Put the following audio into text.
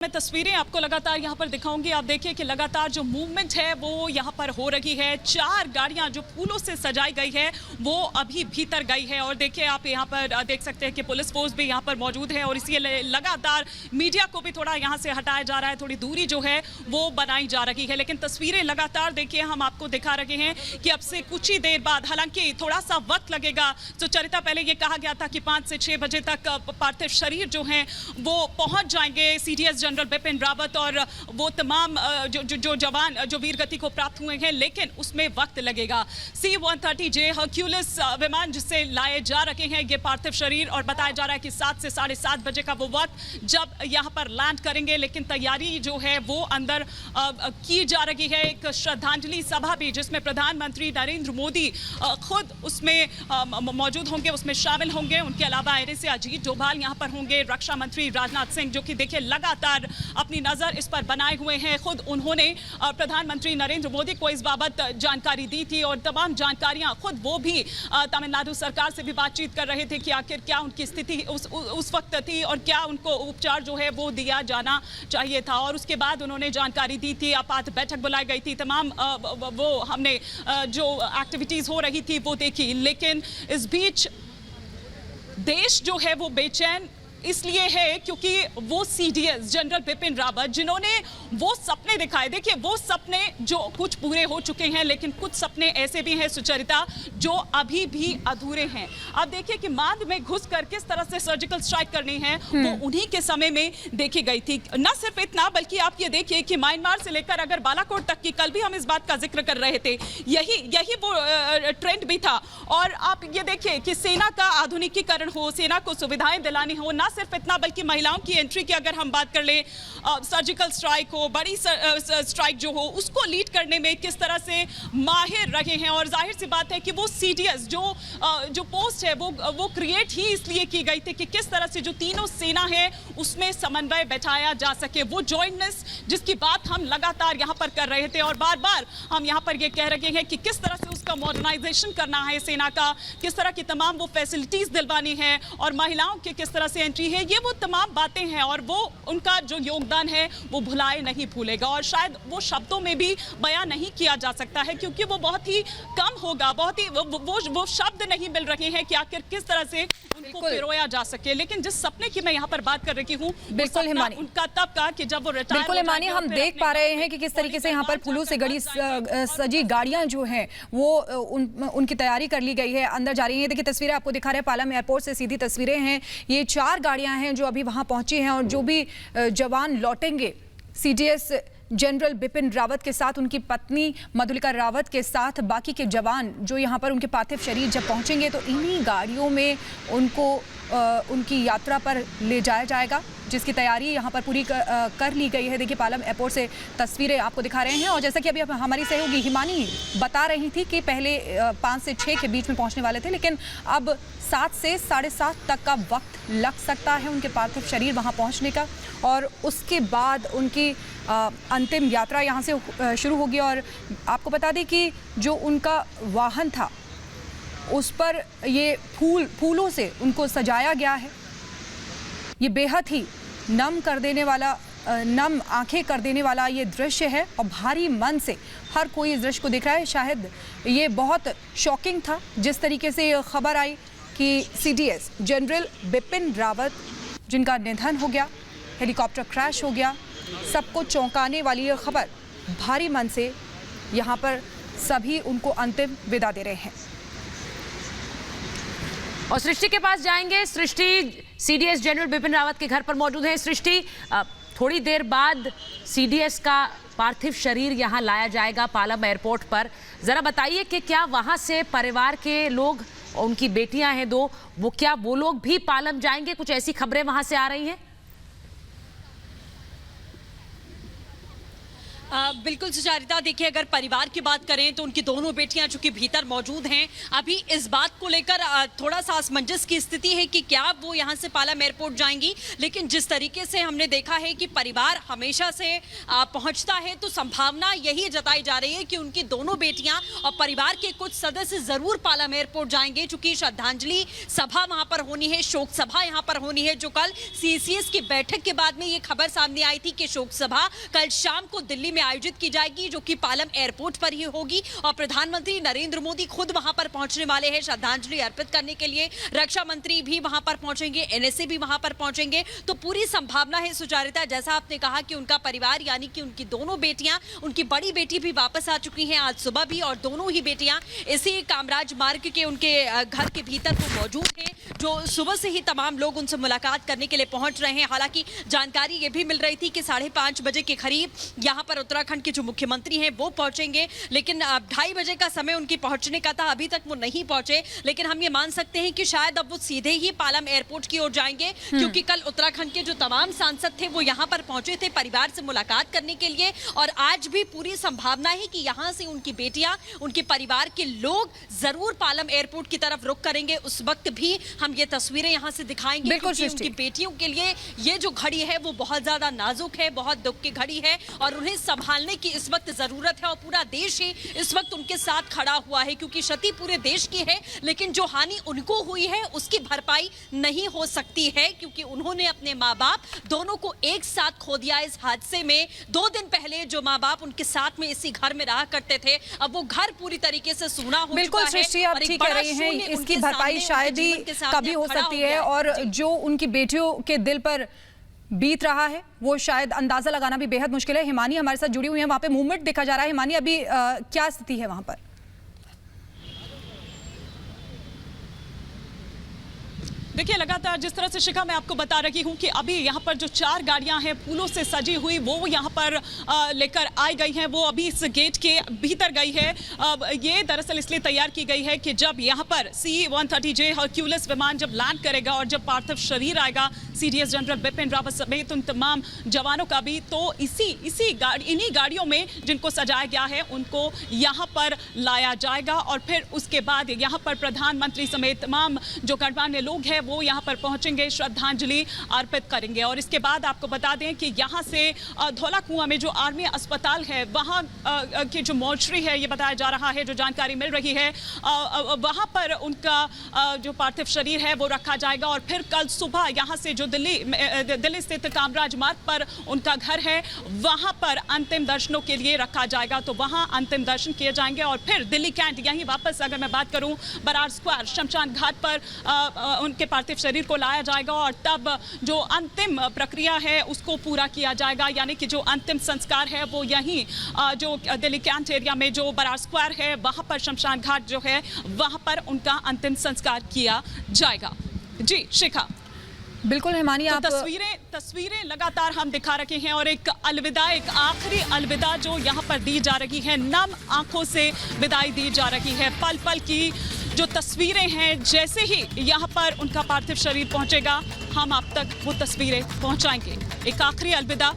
मैं तस्वीरें आपको लगातार यहाँ पर दिखाऊंगी। आप देखिए कि लगातार जो मूवमेंट है वो यहाँ पर हो रही है। 4 गाड़ियाँ जो फूलों से सजाई गई है वो अभी भीतर गई है और देखिए आप यहाँ पर देख सकते हैं कि पुलिस फोर्स भी यहाँ पर मौजूद है और इसलिए लगातार मीडिया को भी थोड़ा यहाँ से हटाया जा रहा है, थोड़ी दूरी जो है वो बनाई जा रही है। लेकिन तस्वीरें लगातार देखिए हम आपको दिखा रहे हैं कि अब से कुछ ही देर बाद, हालांकि थोड़ा सा वक्त लगेगा। सुचरिता, पहले ये कहा गया था कि 5 से 6 बजे तक पार्थिव शरीर जो हैं वो पहुँच जाएंगे। सीडीएस जनरल बिपिन रावत और वो तमाम जो जवान जो वीर गति को प्राप्त हुए हैं, लेकिन उसमें वक्त लगेगा। C-130J हर्क्यूलिस विमान जिससे लाए जा रहे हैं ये पार्थिव शरीर और बताया जा रहा है कि 7 से 7:30 बजे का वो वक्त जब यहाँ पर लैंड करेंगे। लेकिन तैयारी जो है वो अंदर की जा रही है। एक श्रद्धांजलि सभा भी जिसमें प्रधानमंत्री नरेंद्र मोदी खुद उसमें मौजूद होंगे, उसमें शामिल होंगे। उनके अलावा एनए से अजीत डोभाल यहाँ पर होंगे, रक्षा मंत्री राजनाथ सिंह जो कि देखिए लगातार अपनी नजर इस पर बनाए हुए हैं। खुद उन्होंने प्रधानमंत्री नरेंद्र मोदी को इस बाबत जानकारी दी थी और तमाम जानकारियां खुद वो भी तमिलनाडु सरकार से भी बातचीत कर रहे थे कि आखिर क्या उनकी स्थिति उस वक्त थी और क्या उनको उपचार जो है वो दिया जाना चाहिए था। और उसके बाद उन्होंने जानकारी दी थी, आपात बैठक बुलाई गई थी, तमाम वो हमने जो एक्टिविटीज हो रही थी वो देखी। लेकिन इस बीच देश जो है वो बेचैन इसलिए है क्योंकि वो सीडीएस जनरल बिपिन रावत जिन्होंने वो सपने दिखाए, देखिए वो सपने जो कुछ पूरे हो चुके हैं लेकिन कुछ सपने ऐसे भी हैं सुचरिता जो अभी भी अधूरे हैं। अब देखिए कि मांद में घुस कर किस तरह से सर्जिकल स्ट्राइक करनी है वो उन्हीं के समय में देखी गई थी। न सिर्फ इतना बल्कि आप ये देखिए कि म्यांमार से लेकर अगर बालाकोट तक की, कल भी हम इस बात का जिक्र कर रहे थे, यही वो ट्रेंड भी था। और आप ये देखिए कि सेना का आधुनिकीकरण हो, सेना को सुविधाएं दिलानी हो, ना सिर्फ इतना बल्कि महिलाओं की एंट्री की अगर हम बात कर ले, सर्जिकल स्ट्राइक हो, बड़ी स्ट्राइक जो हो उसको लीड करने में किस तरह से माहिर रहे हैं। और जाहिर सी बात है कि वो सीडीएस जो पोस्ट है वो क्रिएट ही इसलिए की गई थी कि किस तरह से जो तीनों सेना है उसमें समन्वय बैठाया जा सके। वो जॉइंटनेस जिसकी बात हम लगातार यहाँ पर कर रहे थे और बार बार हम यहाँ पर ये कह रहे हैं कि किस तरह से उसका मॉडर्नाइजेशन करना है सेना का, किस तरह की तमाम वो फैसिलिटीज दिलवानी है और महिलाओं की किस तरह से एंट्री है। ये वो तमाम बातें हैं और वो उनका जो योगदान है वो भुलाए नहीं भूलेगा और शायद वो शब्दों में भी बयां नहीं किया जा सकता है क्योंकि वो बहुत ही कम होगा, बहुत ही वो शब्द नहीं मिल रहे हैं कि आखिर किस तरह से उनको पिरोया जा सके। लेकिन जिस सपने की मैं यहाँ पर बात कर रही हूँ बिल्कुल हिमानी, उनका तब का कि जब वो रिटायर, बिल्कुल हिमानी, हम देख पा रहे हैं कि किस तरीके से यहाँ पर फूलों से गड़ी सजी गाड़ियां जो हैं वो उनकी तैयारी कर ली गई है, अंदर जा रही है। देखिए तस्वीरें आपको दिखा रहे हैं, पालम एयरपोर्ट से सीधी तस्वीरें हैं। ये 4 गाड़ियां हैं जो अभी वहां पहुंची हैं और जो भी जवान लौटेंगे सीडीएस जनरल बिपिन रावत के साथ, उनकी पत्नी मधुलिका रावत के साथ बाकी के जवान जो यहाँ पर उनके पार्थिव शरीर जब पहुँचेंगे तो इन्हीं गाड़ियों में उनको उनकी यात्रा पर ले जाया जाएगा, जिसकी तैयारी यहाँ पर पूरी कर ली गई है। देखिए पालम एयरपोर्ट से तस्वीरें आपको दिखा रहे हैं और जैसा कि अभी हमारी सहयोगी हिमानी बता रही थी कि पहले 5 से 6 के बीच में पहुँचने वाले थे, लेकिन अब 7 से 7:30 तक का वक्त लग सकता है उनके पार्थिव शरीर वहाँ पहुँचने का और उसके बाद उनकी अंतिम यात्रा यहाँ से शुरू होगी। और आपको बता दें कि जो उनका वाहन था उस पर ये फूलों से उनको सजाया गया है। ये बेहद ही नम कर देने वाला, नम आंखें कर देने वाला ये दृश्य है और भारी मन से हर कोई इस दृश्य को देख रहा है। शायद ये बहुत शॉकिंग था जिस तरीके से ये खबर आई कि सीडीएस जनरल बिपिन रावत जिनका निधन हो गया, हेलीकॉप्टर क्रैश हो गया, सबको चौंकाने वाली ये खबर। भारी मन से यहाँ पर सभी उनको अंतिम विदा दे रहे हैं। और सृष्टि के पास जाएंगे। सृष्टि सीडीएस जनरल बिपिन रावत के घर पर मौजूद है। सृष्टि, थोड़ी देर बाद सीडीएस का पार्थिव शरीर यहां लाया जाएगा पालम एयरपोर्ट पर। जरा बताइए कि क्या वहां से परिवार के लोग, उनकी बेटियां हैं 2, क्या वो लोग भी पालम जाएंगे? कुछ ऐसी खबरें वहां से आ रही हैं? बिल्कुल सुचारिता, देखिए अगर परिवार की बात करें तो उनकी दोनों बेटियां जो कि भीतर मौजूद हैं, अभी इस बात को लेकर थोड़ा सा असमंजस की स्थिति है कि क्या वो यहां से पालम एयरपोर्ट जाएंगी। लेकिन जिस तरीके से हमने देखा है कि परिवार हमेशा से पहुंचता है, तो संभावना यही जताई जा रही है कि उनकी दोनों बेटियां और परिवार के कुछ सदस्य जरूर पालम एयरपोर्ट जाएंगे, चूंकि श्रद्धांजलि सभा वहां पर होनी है, शोक सभा यहां पर होनी है, जो कल सीसीएस की बैठक के बाद में ये खबर सामने आई थी कि शोक सभा कल शाम को दिल्ली में आयोजित की जाएगी, जो कि पालम एयरपोर्ट पर ही होगी और प्रधानमंत्री नरेंद्र मोदी खुद वहां पर पहुंचने वाले हैं श्रद्धांजलि अर्पित करने के लिए। रक्षा मंत्री भी वहां पर पहुंचेंगे, एनएसए भी वहां पर पहुंचेंगे। तो पूरी संभावना है सुचारिता, जैसा आपने कहा कि उनका परिवार यानी कि उनकी दोनों बेटियां, उनकी बड़ी बेटी भी वापस आ चुकी हैं आज सुबह भी, और दोनों ही बेटियां इसी कामराज मार्ग के उनके घर के भीतर वो मौजूद हैं, जो सुबह से ही तमाम लोग उनसे मुलाकात करने के लिए पहुंच रहे हैं। हालांकि जानकारी ये भी मिल रही थी कि 5:30 बजे के करीब यहाँ पर उत्तराखंड के जो मुख्यमंत्री हैं वो पहुंचेंगे, लेकिन 2:30 बजे का समय उनके पहुंचने का था, अभी तक वो नहीं पहुंचे। लेकिन हम ये मान सकते हैं कि शायद अब वो सीधे ही पालम एयरपोर्ट की ओर जाएंगे, क्योंकि कल उत्तराखंड के जो तमाम सांसद थे वो यहाँ पर पहुंचे थे परिवार से मुलाकात करने के लिए, और आज भी पूरी संभावना है कि यहाँ से उनकी बेटियां, उनके परिवार के लोग जरूर पालम एयरपोर्ट की तरफ रुख करेंगे। उस वक्त भी हम ये तस्वीरें यहाँ से दिखाएंगे, क्योंकि उनकी बेटियों के लिए ये जो घड़ी है वो बहुत ज्यादा नाजुक है, बहुत दुख की घड़ी है, और उन्हें संभालने की इस वक्त जरूरत है, और पूरा देश ही इस वक्त उनके साथ खड़ा हुआ है, क्योंकि क्षति पूरे देश की है, लेकिन जो हानि उनको हुई है उसकी भरपाई नहीं हो सकती है, क्योंकि उन्होंने अपने माँ बाप दोनों को एक साथ खो दिया इस हादसे में। 2 दिन पहले जो माँ बाप उनके साथ में इसी घर में रहा करते थे, अब वो घर पूरी तरीके से सूना हो चुका है। बिल्कुल सृष्टि, आप ठीक कह रही हैं, इसकी भरपाई शायद ही कभी हो सकती है, और जो उनकी बेटियों के दिल पर बीत रहा है वो शायद अंदाजा लगाना भी बेहद मुश्किल है। हिमानी हमारे साथ जुड़ी हुई है, वहां पे मूवमेंट देखा जा रहा है। हिमानी, अभी क्या स्थिति है वहां पर? देखिए, लगातार जिस तरह से शिखा मैं आपको बता रही हूं कि अभी यहाँ पर जो 4 गाड़ियां हैं फूलों से सजी हुई, वो यहाँ पर लेकर आई गई हैं, वो अभी इस गेट के भीतर गई है। ये दरअसल इसलिए तैयार की गई है कि जब यहाँ पर C-130J हरक्यूलिस विमान जब लैंड करेगा और जब पार्थिव शरीर आएगा सीडीएस जनरल बिपिन रावत समेत उन तमाम जवानों का भी, तो इन्हीं गाड़ियों में जिनको सजाया गया है उनको यहाँ पर लाया जाएगा, और फिर उसके बाद यहाँ पर प्रधानमंत्री समेत तमाम जो गणमान्य लोग हैं वो यहाँ पर पहुंचेंगे, श्रद्धांजलि अर्पित करेंगे। और इसके बाद आपको बता दें कि यहाँ से धौला कुआं में जो आर्मी अस्पताल है वहाँ की जो मोर्चरी है, ये बताया जा रहा है, जो जानकारी मिल रही है, वहाँ पर उनका जो पार्थिव शरीर है वो रखा जाएगा, और फिर कल सुबह यहाँ से जो दिल्ली स्थित कामराज मार्ग पर उनका घर है वहाँ पर अंतिम दर्शनों के लिए रखा जाएगा। तो वहाँ अंतिम दर्शन किए जाएंगे, और फिर दिल्ली कैंट यहीं वापस अगर मैं बात करूँ बरार स्क्वायर शमशान घाट पर उनके पार्थिव शरीर को लाया जाएगा, और तब जो अंतिम प्रक्रिया है उसको पूरा किया जाएगा, यानी कि जो अंतिम संस्कार है वो यहीं जो दिल्ली कैंट एरिया में जो बरार स्क्वायर है वहाँ पर शमशान घाट जो है वहाँ पर उनका अंतिम संस्कार किया जाएगा। जी शिखा। बिल्कुल हिमानी, तो आप तस्वीरें लगातार हम दिखा रखे हैं, और एक अलविदा, एक आखिरी अलविदा जो यहाँ पर दी जा रही है, नम आंखों से विदाई दी जा रही है। पल पल की जो तस्वीरें हैं, जैसे ही यहाँ पर उनका पार्थिव शरीर पहुंचेगा हम आप तक वो तस्वीरें पहुंचाएंगे। एक आखिरी अलविदा